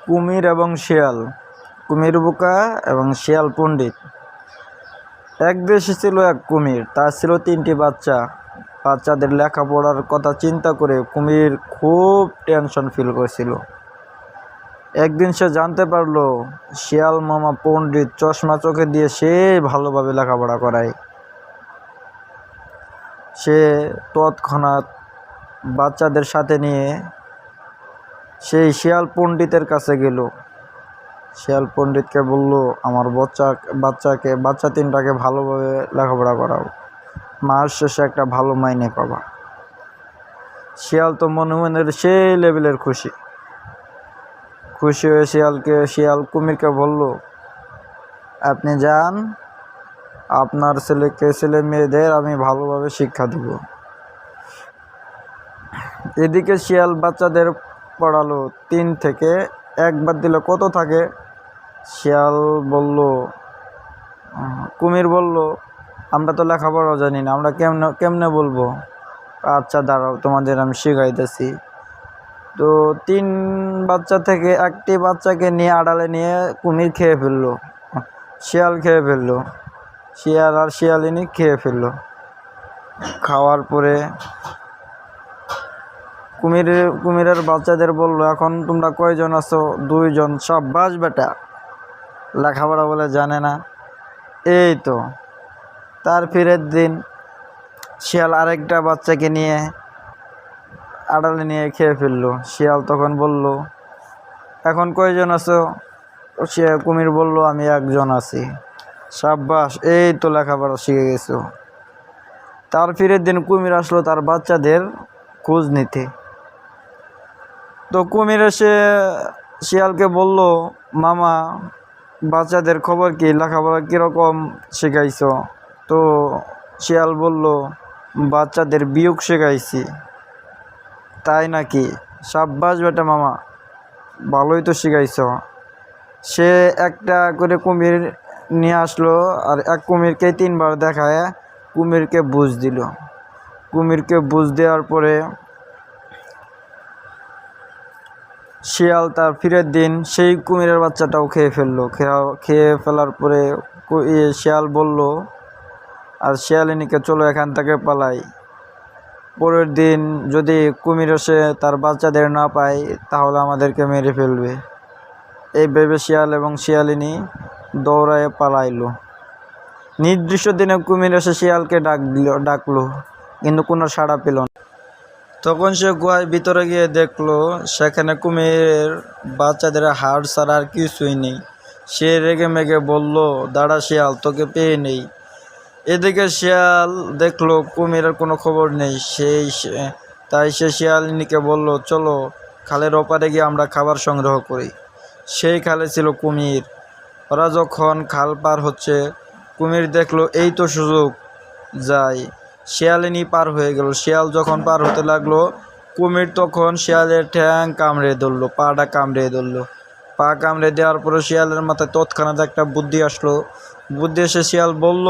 কুমির এবং শিয়াল। কুমির বোকা এবং শিয়াল পণ্ডিত। এক দেশে ছিল এক কুমির, তার ছিল 3টি বাচ্চা। বাচ্চাদের লেখাপড়ার কথা চিন্তা করে কুমির খুব টেনশন ফিল করছিল। একদিন সে জানতে পারলো শিয়াল মামা পণ্ডিত চশমা চোখে দিয়ে সে ভালোভাবে লেখাপড়া করায়। সে তৎক্ষণাৎ বাচ্চাদের সাথে নিয়ে সেই শিয়াল পণ্ডিতের কাছে গেল। শিয়াল পণ্ডিতকে বলল, আমার বাচ্চা 3টাকে ভালোভাবে লেখাপড়া করাও, মাস শেষে একটা ভালো মাইনে পাবা। শিয়াল তো মনে মনের সেই লেভেলের খুশি হয়ে শিয়াল কুমিরকে বলল, আপনি যান, আপনার ছেলে মেয়েদের আমি ভালোভাবে শিক্ষা দেব। এদিকে শিয়াল বাচ্চাদের পড়ালো। 3 থেকে 1 বাদ দিলে কত থাকে? কুমির বলল, আমরা তো লেখাপড়া জানি না, আমরা কেমনে বলবো? আচ্ছা দাঁড়াও, তোমাদের আমি শিখাইতেছি। তো 3 বাচ্চা থেকে 1টি বাচ্চাকে নিয়ে আড়ালে নিয়ে কুমির খেয়ে ফেললো, শিয়াল খেয়ে ফেললো, শিয়াল আর শিয়ালিনী খেয়ে ফেললো। খাওয়ার পরে কুমিরের বাচ্চাদের বলল, এখন তোমরা কয়জন আছো? 2 জন। সাব্বাস বেটা, লেখাপড়া বলে জানে না। এই তো। তার ফিরের দিন শিয়াল আরেকটা বাচ্চাকে নিয়ে আড়ালে নিয়ে খেয়ে ফেললো। শিয়াল তখন বলল, এখন কয়জন আছো? কুমির বলল, আমি 1 জন আছি। সাব্বাস, এই তো লেখাপড়া শিখে গেছো। তার ফিরের দিন কুমির আসলো তার বাচ্চাদের খোঁজ নিতে। তো কুমির এসে শিয়ালকে বলল, মামা, বাচ্চাদের খবর কি? লেখাপড়া কীরকম শেখাইছো? তো শিয়াল বলল, বাচ্চাদের বিয়োগ শেখাইছি। তাই নাকি? সাব্বাস বেটা মামা, ভালোই তো শিখাইছ। সে একটা করে কুমির নিয়ে আসলো আর এক কুমিরকে 3 বার দেখায় কুমিরকে বুঝ দিল। কুমিরকে বুঝ দেওয়ার পরে শিয়াল তার ফিরের দিন সেই কুমিরের বাচ্চাটাও খেয়ে ফেললো। খেয়ে ফেলার পরে শিয়াল বলল আর শিয়ালিনীকে, চলো এখান থেকে পালাই। পরের দিন যদি কুমির এসে তার বাচ্চাদের না পায় তাহলে আমাদেরকে মেরে ফেলবে। এই ভেবে শিয়াল এবং শিয়ালিনী দৌড়ায় পালাইলো। নির্দিষ্ট দিনে কুমির এসে শিয়ালকে ডাকলো, কিন্তু কোনো সাড়া পেল না। তখন সে গুহার ভিতরে গিয়ে দেখলো সেখানে কুমিরের বাচ্চাদের হাড় ছাড়া আর কিছুই নেই। সে রেগে মেগে বলল, দাঁড়া শিয়াল, তোকে পেয়ে নেই। এদিকে শিয়াল দেখলো কুমিরের কোনো খবর নেই। তাই সে শিয়ালিনীকে বলল, চলো খালের ওপারে গিয়ে আমরা খাবার সংগ্রহ করি। সেই খালে ছিল কুমির। ওরা যখন খাল পার হচ্ছে, কুমির দেখলো এই তো সুযোগ, যাই। শিয়ালিনী পার হয়ে গেল। শিয়াল যখন পার হতে লাগলো, কুমির তখন শিয়ালের ঠ্যাং কামড়ে ধরলো, পাটা কামড়ে ধরলো। পা কামড়ে দেওয়ার পরে শিয়ালের মাথায় তৎক্ষণাৎ একটা বুদ্ধি আসলো। বুদ্ধি এসে শিয়াল বলল,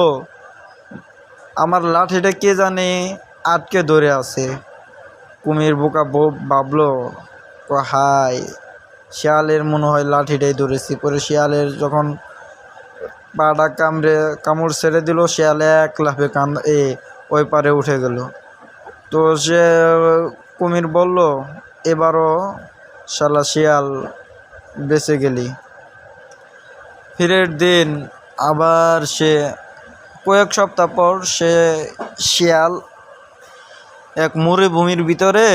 আমার লাঠিটা কে জানি আটকে ধরে আছে। কুমির বোকা ভাবলো, হাই, শিয়ালের মনে হয় লাঠিটাই ধরেছি। পরে শিয়ালের যখন পাটা কামড় ছেড়ে দিল, শিয়ালে 1 লাফে ওই পারে উঠে গেল। তো সে কুমির বলল, এবারও শালা শিয়াল বেঁচে গেলি। ফিরের দিন আবার কয়েক সপ্তাহ পর শিয়াল এক মরুভূমির ভিতরে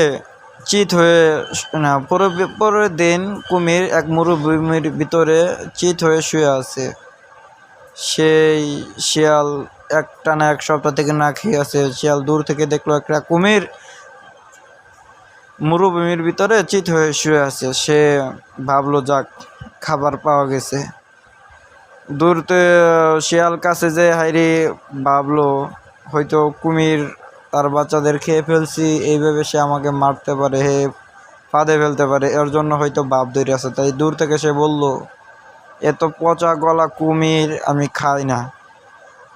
পরের দিন কুমির এক মরুভূমির ভিতরে চিত হয়ে শুয়ে আছে। সেই শিয়াল একটানা 1 সপ্তাহ থেকে না খেয়ে আছে। শিয়াল দূর থেকে দেখলো একটা কুমির মরুভূমির ভিতরে চিত হয়ে শুয়ে আছে। সে ভাবলো, যাক, খাবার পাওয়া গেছে। দূরতে শিয়াল কাছে যে হাইরে ভাবলো, হয়তো কুমির তার বাচ্চাদের খেয়ে ফেলছি, এইভাবে সে আমাকে মারতে পারে, ফাঁদে ফেলতে পারে, এর জন্য হয়তো ভাব ধরে আছে। তাই দূর থেকে সে বলল, এত পচা গলা কুমির আমি খাই না,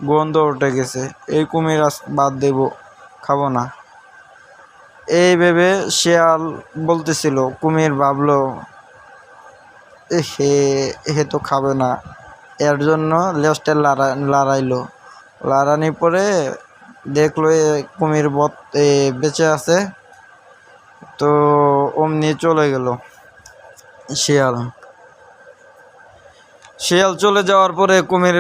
গন্ধ উঠে গেছে, এই কুমির বাদ দেব, খাবো না। এই ভেবে শিয়াল বলতেছিল। কুমির ভাবলো, হে হে তো খাবে না, এর জন্য লেজটা লড়াইলো। লড়ানি পরে দেখলো কুমির বেঁচে আছে, তো অমনি চলে গেল শিয়াল। শিয়াল চলে যাওয়ার পরে কুমির